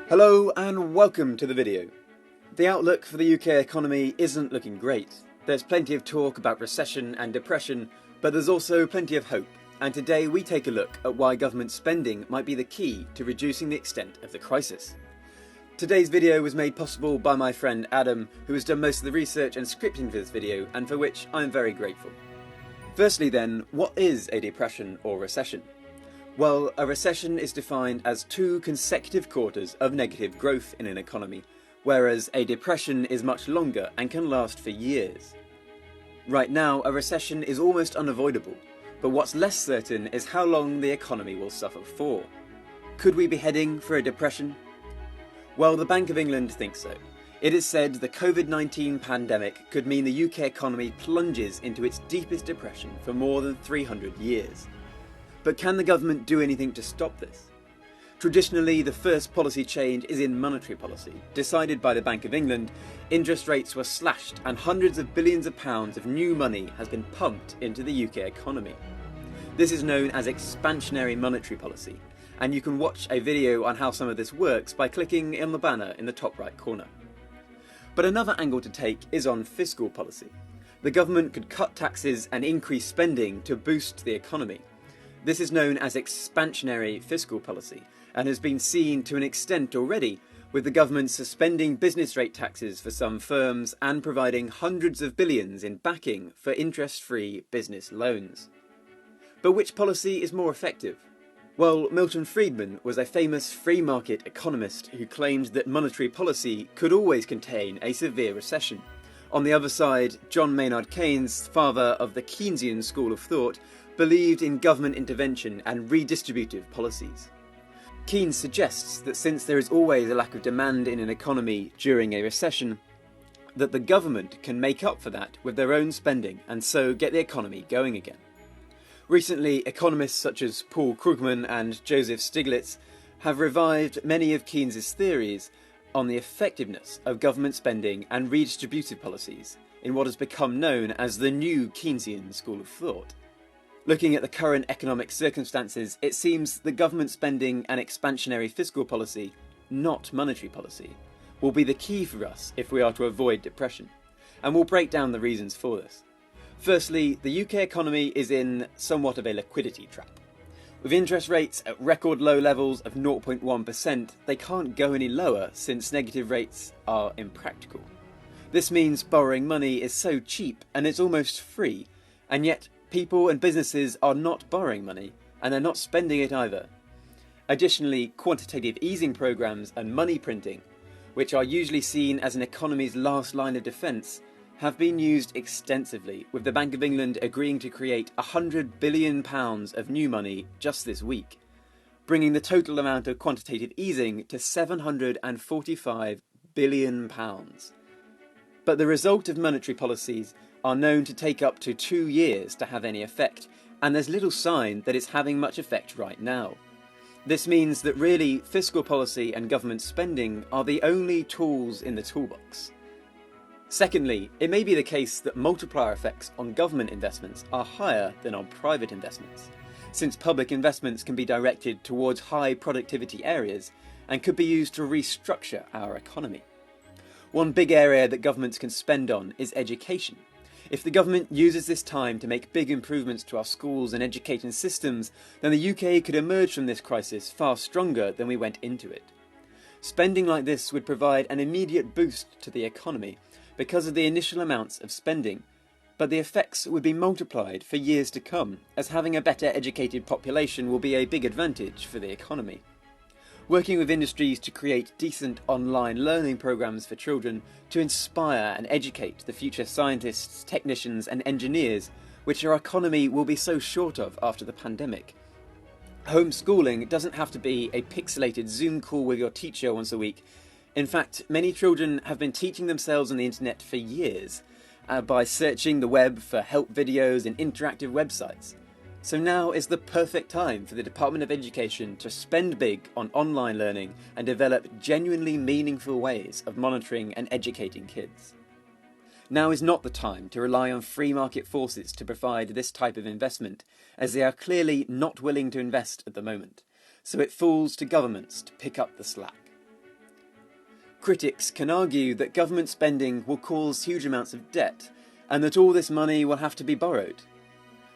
Hello and welcome to the video. The outlook for the UK economy isn't looking great. There's plenty of talk about recession and depression, but there's also plenty of hope. And today we take a look at why government spending might be the key to reducing the extent of the crisis. Today's video was made possible by my friend Adam, who has done most of the research and scripting for this video, and for which I'm very grateful. Firstly then, what is a depression or recession? Well, a recession is defined as 2 consecutive quarters of negative growth in an economy, whereas a depression is much longer and can last for years. Right now, a recession is almost unavoidable, but what's less certain is how long the economy will suffer for. Could we be heading for a depression? Well, the Bank of England thinks so. It is said the COVID-19 pandemic could mean the UK economy plunges into its deepest depression for more than 300 years. But can the government do anything to stop this? Traditionally, the first policy change is in monetary policy. Decided by the Bank of England, interest rates were slashed and hundreds of billions of pounds of new money has been pumped into the UK economy. This is known as expansionary monetary policy, and you can watch a video on how some of this works by clicking on the banner in the top right corner. But another angle to take is on fiscal policy. The government could cut taxes and increase spending to boost the economy. This is known as expansionary fiscal policy and has been seen to an extent already, with the government suspending business rate taxes for some firms and providing hundreds of billions in backing for interest-free business loans. But which policy is more effective? Well, Milton Friedman was a famous free market economist who claimed that monetary policy could always contain a severe recession. On the other side, John Maynard Keynes, father of the Keynesian school of thought, believed in government intervention and redistributive policies. Keynes suggests that since there is always a lack of demand in an economy during a recession, that the government can make up for that with their own spending and so get the economy going again. Recently, economists such as Paul Krugman and Joseph Stiglitz have revived many of Keynes's theories on the effectiveness of government spending and redistributive policies in what has become known as the new Keynesian school of thought. Looking at the current economic circumstances, it seems that government spending and expansionary fiscal policy, not monetary policy, will be the key for us if we are to avoid depression. And we'll break down the reasons for this. Firstly, the UK economy is in somewhat of a liquidity trap. With interest rates at record low levels of 0.1%, they can't go any lower since negative rates are impractical. This means borrowing money is so cheap and it's almost free, and yet people and businesses are not borrowing money and they're not spending it either. Additionally, quantitative easing programs and money printing, which are usually seen as an economy's last line of defence, have been used extensively, with the Bank of England agreeing to create £100 billion of new money just this week, bringing the total amount of quantitative easing to £745 billion. But the result of monetary policies are known to take up to 2 years to have any effect, and there's little sign that it's having much effect right now. This means that really fiscal policy and government spending are the only tools in the toolbox. Secondly, it may be the case that multiplier effects on government investments are higher than on private investments, since public investments can be directed towards high productivity areas and could be used to restructure our economy. One big area that governments can spend on is education. If the government uses this time to make big improvements to our schools and education systems, then the UK could emerge from this crisis far stronger than we went into it. Spending like this would provide an immediate boost to the economy because of the initial amounts of spending, but the effects would be multiplied for years to come, as having a better educated population will be a big advantage for the economy. Working with industries to create decent online learning programs for children to inspire and educate the future scientists, technicians and engineers, which our economy will be so short of after the pandemic. Homeschooling doesn't have to be a pixelated Zoom call with your teacher once a week. In fact, many children have been teaching themselves on the internet for years by searching the web for help videos and interactive websites. So now is the perfect time for the Department of Education to spend big on online learning and develop genuinely meaningful ways of monitoring and educating kids. Now is not the time to rely on free market forces to provide this type of investment, as they are clearly not willing to invest at the moment, so it falls to governments to pick up the slack. Critics can argue that government spending will cause huge amounts of debt, and that all this money will have to be borrowed.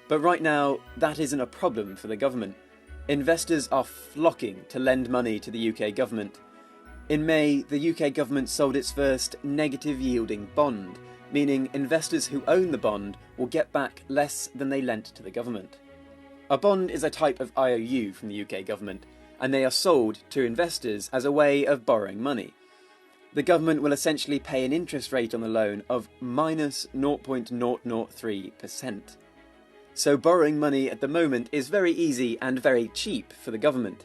But right now, that isn't a problem for the government. Investors are flocking to lend money to the UK government. In May, the UK government sold its first negative yielding bond, meaning investors who own the bond will get back less than they lent to the government. A bond is a type of IOU from the UK government, and they are sold to investors as a way of borrowing money. The government will essentially pay an interest rate on the loan of minus 0.003%. So borrowing money at the moment is very easy and very cheap for the government.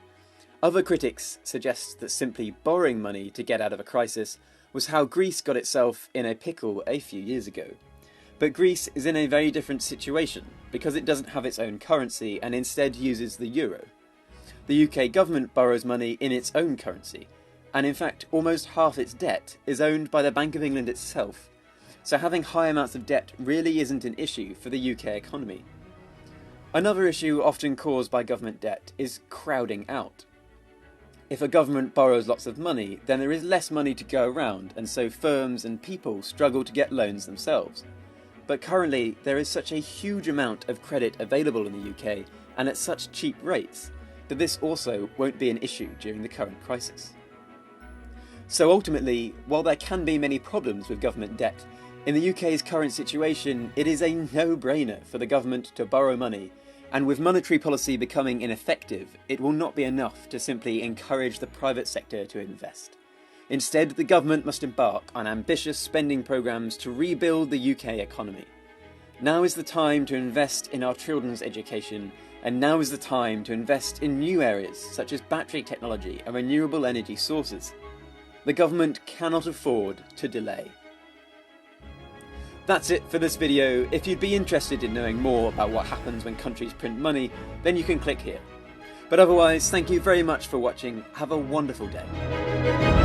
Other critics suggest that simply borrowing money to get out of a crisis was how Greece got itself in a pickle a few years ago. But Greece is in a very different situation because it doesn't have its own currency and instead uses the euro. The UK government borrows money in its own currency, and in fact almost half its debt is owned by the Bank of England itself. So having high amounts of debt really isn't an issue for the UK economy. Another issue often caused by government debt is crowding out. If a government borrows lots of money, then there is less money to go around, and so firms and people struggle to get loans themselves. But currently, there is such a huge amount of credit available in the UK, and at such cheap rates, that this also won't be an issue during the current crisis. So ultimately, while there can be many problems with government debt, in the UK's current situation, it is a no-brainer for the government to borrow money, and with monetary policy becoming ineffective, it will not be enough to simply encourage the private sector to invest. Instead, the government must embark on ambitious spending programmes to rebuild the UK economy. Now is the time to invest in our children's education, and now is the time to invest in new areas such as battery technology and renewable energy sources. The government cannot afford to delay. That's it for this video. If you'd be interested in knowing more about what happens when countries print money, then you can click here. But otherwise, thank you very much for watching. Have a wonderful day.